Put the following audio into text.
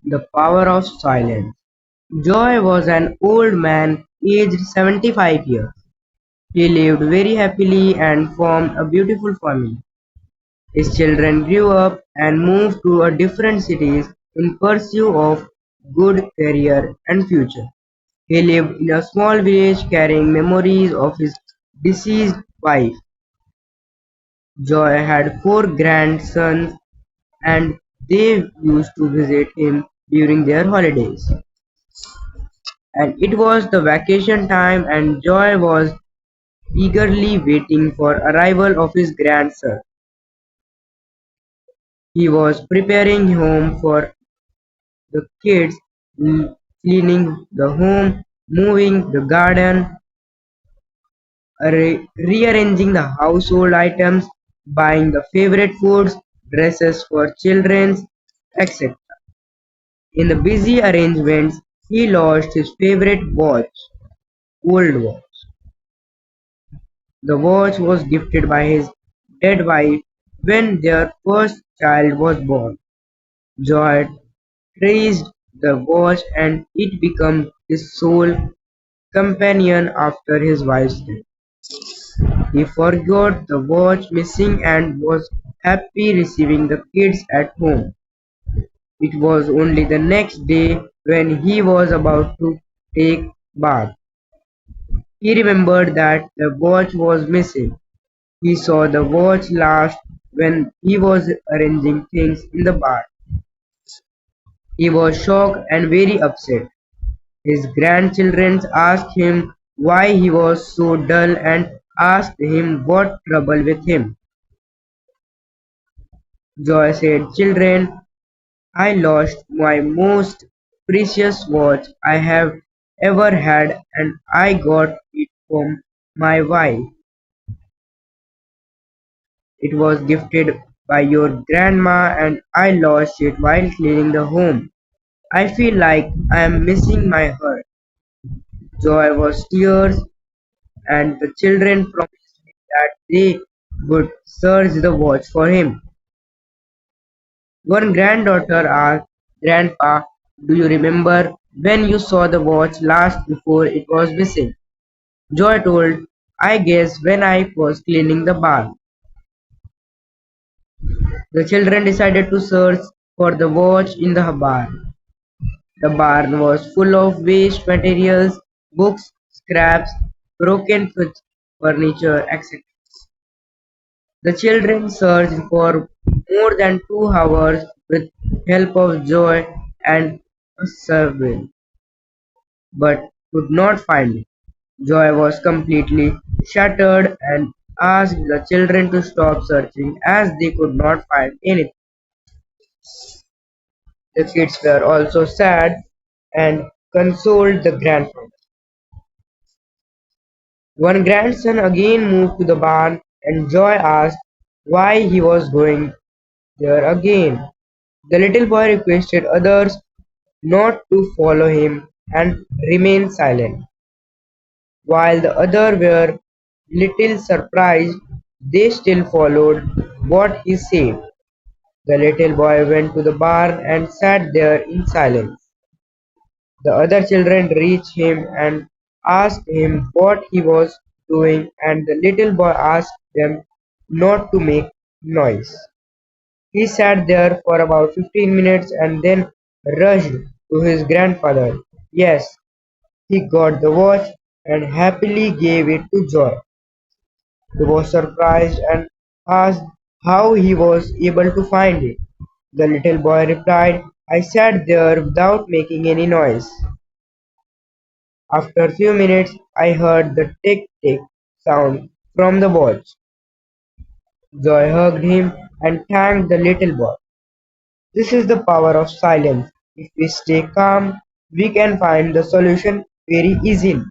The power of silence. Joy was an old man aged 75 years. He lived very happily and formed a beautiful family. His children grew up and moved to a different cities in pursuit of good career and future. He lived in a small village carrying memories of his deceased wife. Joy had four grandsons and they used to visit him during their holidays. And it was the vacation time and Joy was eagerly waiting for arrival of his grandson. He was preparing home for the kids, cleaning the home, moving the garden, rearranging the household items, buying the favorite foods, dresses for children, etc. In the busy arrangements, he lost his favorite watch, old watch. The watch was gifted by his dead wife when their first child was born. Joy treasured the watch and it became his sole companion after his wife's death. He forgot the watch missing and was happy receiving the kids at home. It was only the next day when he was about to take bath. He remembered that the watch was missing. He saw the watch last when he was arranging things in the bar. He was shocked and very upset. His grandchildren asked him why he was so dull and asked him what trouble with him. Joy said, "Children, I lost my most precious watch I have ever had and I got it from my wife. It was gifted by your grandma and I lost it while cleaning the home. I feel like I am missing my her." Joy was tears and the children promised him that they would search the watch for him. One granddaughter asked, "Grandpa, do you remember when you saw the watch last before it was missing?" Joy told, "I guess when I was cleaning the barn." The children decided to search for the watch in the barn. The barn was full of waste materials, books, scraps, broken furniture, etc. The children searched for more than 2 hours with help of Joy and a servant, but could not find it. Joy was completely shattered and asked the children to stop searching as they could not find anything. The kids were also sad and consoled the grandfather. One grandson again moved to the barn and Joy asked why he was going there again. The little boy requested others not to follow him and remain silent. While the others were little surprised, they still followed what he said. The little boy went to the barn and sat there in silence. The other children reached him and asked him what he was doing, and the little boy asked them not to make noise. He sat there for about 15 minutes and then rushed to his grandfather. Yes, he got the watch and happily gave it to Joy. He was surprised and asked how he was able to find it. The little boy replied, "I sat there without making any noise. After a few minutes, I heard the tick-tick sound from the watch." Joy hugged him and thanked the little boy. This is the power of silence. If we stay calm, we can find the solution very easily.